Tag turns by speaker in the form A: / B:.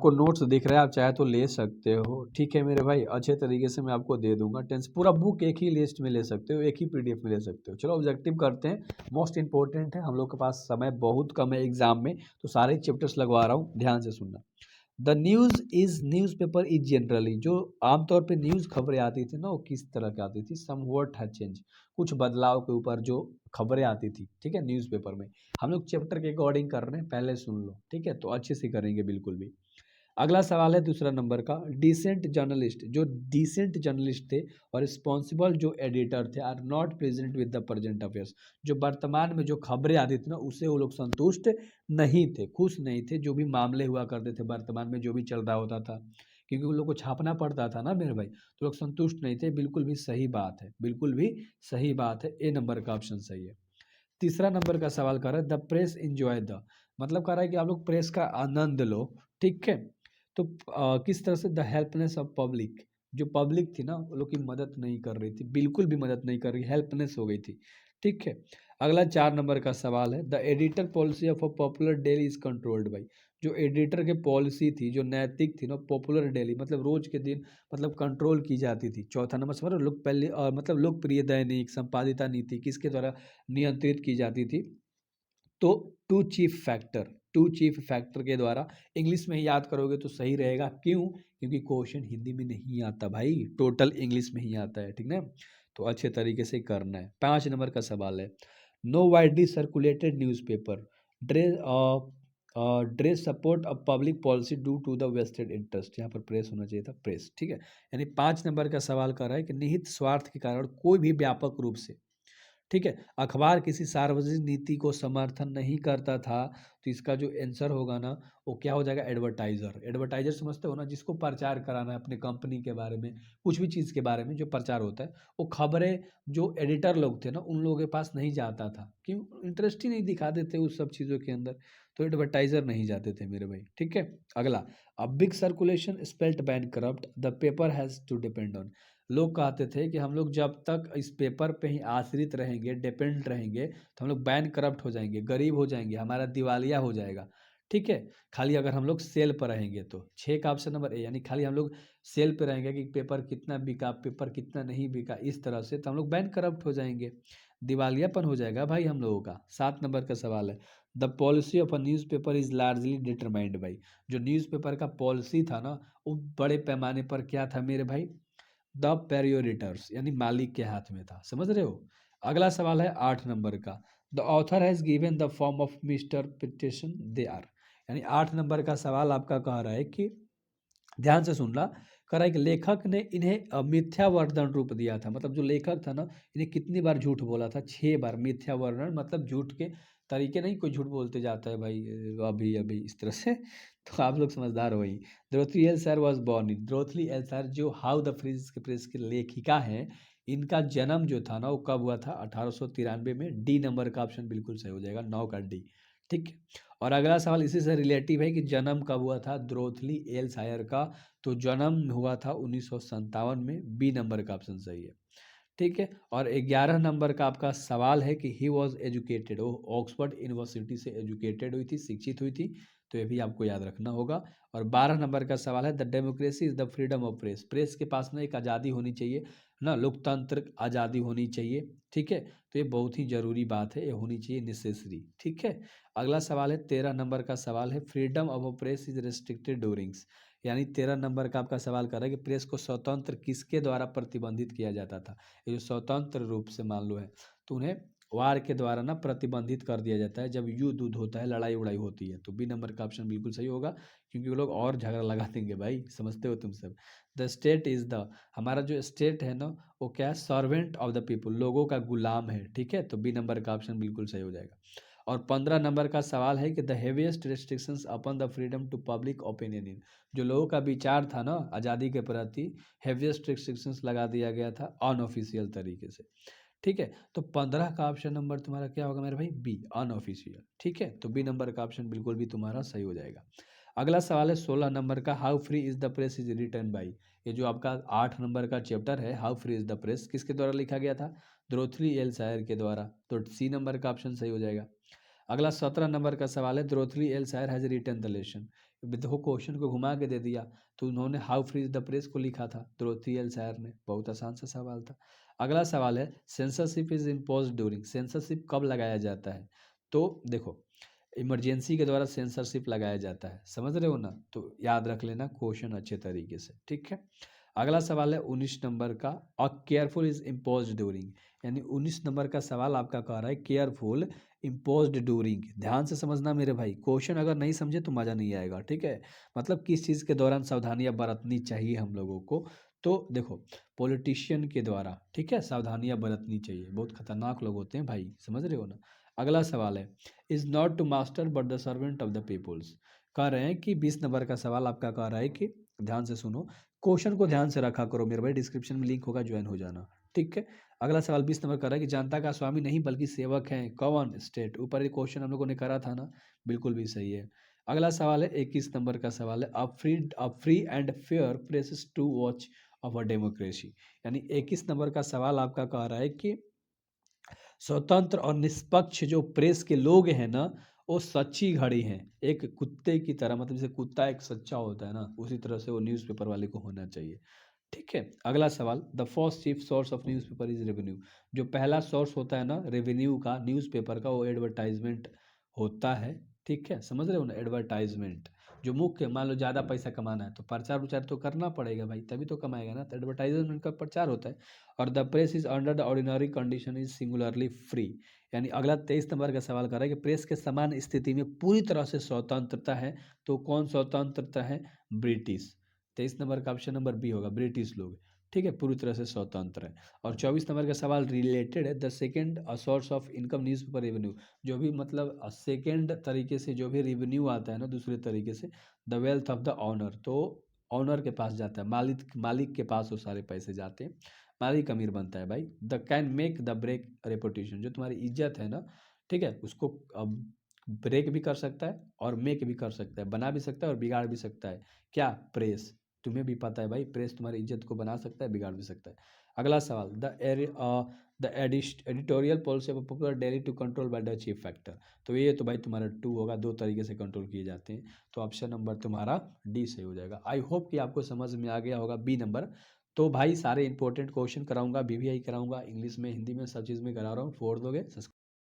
A: आपको नोट्स दिख रहा है, आप चाहे तो ले सकते हो, ठीक है मेरे भाई, अच्छे तरीके से मैं आपको दे दूंगा। टेंस पूरा बुक एक ही लिस्ट में ले सकते हो, एक ही पीडीएफ में ले सकते हो। चलो ऑब्जेक्टिव करते हैं, मोस्ट इंपॉर्टेंट है, हम लोग के पास समय बहुत कम है एग्जाम में, तो सारे चैप्टर्स लगवा रहा हूँ, ध्यान से सुनना। The news is newspaper is generally, जो आमतौर पे न्यूज़ खबरें आती थी ना, वो किस तरह की आती थी, सम व्हाट हैज चेंज, कुछ बदलाव के ऊपर जो खबरें आती थी, ठीक है, न्यूज़पेपर में। हम लोग चैप्टर के अकॉर्डिंग कर रहे हैं, पहले सुन लो, ठीक है, तो अच्छे से करेंगे बिल्कुल भी। अगला सवाल है दूसरा नंबर का, डिसेंट जर्नलिस्ट, जो डिसेंट जर्नलिस्ट थे और रिस्पॉन्सिबल जो एडिटर थे, are not present with the present affairs, जो वर्तमान में जो खबरें आती थी ना, उससे वो लोग संतुष्ट नहीं थे, खुश नहीं थे, जो भी मामले हुआ करते थे वर्तमान में, जो भी चल रहा होता था, क्योंकि उन लोग को छापना पड़ता था ना मेरे भाई, तो लोग संतुष्ट नहीं थे। बिल्कुल भी सही बात है, बिल्कुल भी सही बात है, ए नंबर का ऑप्शन सही है। तीसरा नंबर का सवाल कर रहा है, द प्रेस इंजॉय द, मतलब कह रहा है कि आप लोग प्रेस का आनंद लो, ठीक है, तो किस तरह से, द हेल्पनेस ऑफ पब्लिक, जो पब्लिक थी ना, वो लोग की मदद नहीं कर रही थी, बिल्कुल भी मदद नहीं कर रही, हेल्पनेस हो गई थी, ठीक है। अगला 4 नंबर का सवाल है, the editor policy of a popular daily is controlled by, जो एडिटर के पॉलिसी थी, जो नैतिक थी ना, पॉपुलर डेली मतलब रोज के दिन, मतलब कंट्रोल की जाती थी। चौथा नंबर सवाल, लोग पहले मतलब लोकप्रिय दैनिक संपादिता नीति किसके द्वारा नियंत्रित की जाती थी, तो टू चीफ फैक्टर के द्वारा। इंग्लिश में ही याद करोगे तो सही रहेगा, क्यों, क्योंकि क्वेश्चन हिंदी में नहीं आता भाई, टोटल इंग्लिश में ही आता है, ठीक ना, तो अच्छे तरीके से करना है। 5 नंबर का सवाल है, no widely circulated newspaper dress dress support a public policy due to the vested interest, यहाँ पर प्रेस होना चाहिए था, प्रेस, ठीक है। यानी 5 नंबर का सवाल कर रहा है कि निहित स्वार्थ के कारण कोई भी व्यापक रूप से, ठीक है, अखबार किसी सार्वजनिक नीति को समर्थन नहीं करता था, तो इसका जो आंसर होगा ना, वो क्या हो जाएगा, एडवर्टाइजर। एडवर्टाइजर समझते हो ना, जिसको प्रचार कराना है अपने कंपनी के बारे में, कुछ भी चीज़ के बारे में जो प्रचार होता है, वो खबरें जो एडिटर लोग थे ना, उन लोगों के पास नहीं जाता था, क्यों, इंटरेस्ट ही नहीं दिखाते थे उस सब चीज़ों के अंदर, तो एडवर्टाइजर नहीं जाते थे मेरे भाई, ठीक है। अगला, a big circulation spelt ban corrupt the paper has to depend on, लोग कहते थे कि हम लोग जब तक इस पेपर पे ही आश्रित रहेंगे, डिपेंड रहेंगे, तो हम लोग बैन करप्ट हो जाएंगे, गरीब हो जाएंगे, हमारा दिवालिया हो जाएगा, ठीक है। खाली अगर हम लोग सेल पर रहेंगे तो 6 का ऑप्शन नंबर ए, यानी खाली हम लोग सेल पे रहेंगे कि पेपर कितना बिका, पेपर कितना नहीं बिका, इस तरह से तो हम लोग बैन करप्ट हो जाएंगे, दिवालियापन हो जाएगा भाई हम लोगों का। 7 नंबर का सवाल है, the policy of a newspaper is largely determined by, जो न्यूज़पेपर का पॉलिसी था ना, वो बड़े पैमाने पर क्या था मेरे भाई, द पेरियोरिटर्स, यानी मालिक के हाथ में था, समझ रहे हो। अगला सवाल है 8 नंबर का, the author has given the form of mister petition they are, यानी 8 नंबर का सवाल आपका कह रहा है कि, ध्यान से सुनना, कह रहा है कि लेखक ने इन्हें मिथ्या वर्णन रूप दिया था, मतलब जो लेखक था ना, इन्हें कितनी बार झूठ बोला था, 6 बार। मिथ्या वर्णन मतलब झूठ के तरीके, नहीं कोई झूठ बोलते जाता है भाई, अभी अभी इस तरह से, तो आप लोग समझदार हो ही। Dorothy L Sayers was born in, Dorothy L Sayers जो हाउ द फ्रीज के प्रेस की लेखिका हैं, इनका जन्म जो था ना, वो कब हुआ था, 1893 में। डी नंबर का ऑप्शन बिल्कुल सही हो जाएगा, 9 का डी, ठीक है। और अगला सवाल इसी से रिलेटिव है कि जन्म कब हुआ था द्रोथली एल सायर का, तो जन्म हुआ था 1957 में, बी नंबर का ऑप्शन सही है, ठीक है। और 11 नंबर का आपका सवाल है कि ही वॉज एजुकेटेड, वो ऑक्सफोर्ड यूनिवर्सिटी से एजुकेटेड हुई थी, शिक्षित हुई थी, तो ये भी आपको याद रखना होगा। और 12 नंबर का सवाल है, the democracy is the freedom of press, press के पास ना एक आज़ादी होनी चाहिए ना, लोकतंत्र आज़ादी होनी चाहिए, ठीक है, तो ये बहुत ही जरूरी बात है, ये होनी चाहिए नेसेसरी, ठीक है। अगला सवाल है 13 नंबर का सवाल है, freedom of press is restricted during, यानी 13 नंबर का आपका सवाल कर रहा है कि प्रेस को स्वतंत्र किसके द्वारा प्रतिबंधित किया जाता था, ये जो स्वतंत्र रूप से मान लो है, तो उन्हें वार के द्वारा ना प्रतिबंधित कर दिया जाता है, जब युद्ध उद्ध होता है, लड़ाई उड़ाई होती है, तो बी नंबर का ऑप्शन बिल्कुल सही होगा, क्योंकि वो लोग और झगड़ा लगा देंगे भाई, समझते हो तुम सब। द स्टेट इज द, हमारा जो स्टेट है ना, वो क्या है, सर्वेंट ऑफ द पीपुल, लोगों का गुलाम है, ठीक है, तो बी नंबर का ऑप्शन बिल्कुल सही हो जाएगा। और 15 नंबर का सवाल है कि the heaviest restrictions upon the freedom to public opinion in, जो लोगों का विचार था ना आज़ादी के प्रति, हेवीएस्ट रिस्ट्रिक्शंस लगा दिया गया था अनऑफिशियल तरीके से, ठीक है। तो 15 का ऑप्शन नंबर तुम्हारा क्या होगा मेरे भाई, बी अनऑफिशियल, ठीक है, तो बी नंबर का ऑप्शन बिल्कुल भी तुम्हारा सही हो जाएगा। अगला सवाल है 16 नंबर का, how free is the press is written by, ये जो आपका 8 नंबर का चैप्टर है, how free is the press, किसके द्वारा लिखा गया था, द्रोथली एल शायर के द्वारा, तो सी नंबर का ऑप्शन सही हो जाएगा। अगला 17 नंबर का सवाल है, द्रोथली एल शायर हैज रिटन द लेसन, देखो क्वेश्चन को घुमा के दे दिया, तो उन्होंने how free is the press को लिखा था द्रोती एल शायर ने। बहुत आसान सा सवाल था। अगला सवाल है censorship is impose during, censorship कब लगाया जाता है? तो देखो इमरजेंसी के द्वारा सेंसरशिप लगाया जाता है, समझ रहे हो ना, तो याद रख लेना क्वेश्चन अच्छे तरीके से, ठीक है। अगला सवाल है 19 नंबर का, अ केयरफुल इज इम्पोज ड्यूरिंग, यानी 19 नंबर का सवाल आपका कह रहा है केयरफुल इम्पोज्ड ड्यूरिंग। ध्यान से समझना मेरे भाई, क्वेश्चन अगर नहीं समझे तो मज़ा नहीं आएगा, ठीक है। मतलब किस चीज़ के दौरान सावधानियां बरतनी चाहिए हम लोगों को, तो देखो पॉलिटिशियन के द्वारा, ठीक है, सावधानियां बरतनी चाहिए, बहुत खतरनाक लोग होते हैं भाई, समझ रहे हो ना। अगला सवाल है is not to master but the servant of the peoples, कह रहे हैं कि 20 नंबर का सवाल आपका कह रहा है कि, ध्यान से सुनो, क्वेश्चन को ध्यान से रखा करो मेरे भाई, डिस्क्रिप्शन में लिंक होगा, ज्वाइन हो जाना, ठीक है। अगला सवाल 20 नंबर कर रहा है कि जनता का स्वामी नहीं बल्कि सेवक है, कौन? स्टेट। ऊपर ये क्वेश्चन हम लोगों ने करा था ना, बिल्कुल भी सही है। अगला सवाल है 21 नंबर का सवाल है a free and fair press to watch of a democracy, यानी 21 नंबर का सवाल आपका कह रहा है कि स्वतंत्र और निष्पक्ष जो प्रेस के लोग हैं ना, वो सच्ची घड़ी हैं, एक कुत्ते की तरह, मतलब जैसे कुत्ता एक सच्चा होता है ना, उसी तरह से वो न्यूज़पेपर वाले को होना चाहिए, ठीक है। अगला सवाल the first chief source of newspaper is revenue, जो पहला सोर्स होता है ना रेवेन्यू का न्यूज़पेपर का, वो एडवर्टाइजमेंट होता है, ठीक है, समझ रहे हो ना, एडवर्टाइजमेंट। जो मुख्य, मान लो ज़्यादा पैसा कमाना है तो प्रचार प्रचार तो करना पड़ेगा भाई, तभी तो कमाएगा ना, तो एडवर्टाइजमेंट का प्रचार होता है। और the press is under the ordinary condition is singularly free, यानी अगला 23 नंबर का सवाल कर रहा है कि प्रेस के समान स्थिति में पूरी तरह से स्वतंत्रता है, तो कौन स्वतंत्रता है? ब्रिटिश। 23 नंबर का ऑप्शन नंबर बी होगा, ब्रिटिश लोग, ठीक है, पूरी तरह से स्वतंत्र है। और 24 नंबर का सवाल रिलेटेड है the second source of income newspaper revenue, जो भी मतलब सेकेंड तरीके से जो भी रेवेन्यू आता है ना दूसरे तरीके से, the wealth of the honour, तो ऑनर के पास जाता है, मालिक मालिक के पास वो सारे पैसे जाते हैं, मालिक अमीर बनता है भाई। The can make the break reputation, जो तुम्हारी इज्जत है ना, ठीक है, उसको अब ब्रेक भी कर सकता है और मेक भी कर सकता है, बना भी सकता है और बिगाड़ भी सकता है, क्या? प्रेस। तुम्हें भी पता है भाई, प्रेस तुम्हारी इज्जत को बना सकता है, बिगाड़ भी सकता है। अगला सवाल the editorial policy of popular daily to control by the chief factor, तो ये तो भाई तुम्हारा 2 होगा, दो तरीके से कंट्रोल किए जाते हैं, तो ऑप्शन नंबर तुम्हारा डी सही हो जाएगा। आई होप कि आपको समझ में आ गया होगा बी नंबर। तो भाई सारे इंपॉर्टेंट क्वेश्चन कराऊंगा, बीबीआई कराऊंगा, इंग्लिश में हिंदी में सब चीज़ में करा रहा हूँ, फोड़ दोगे।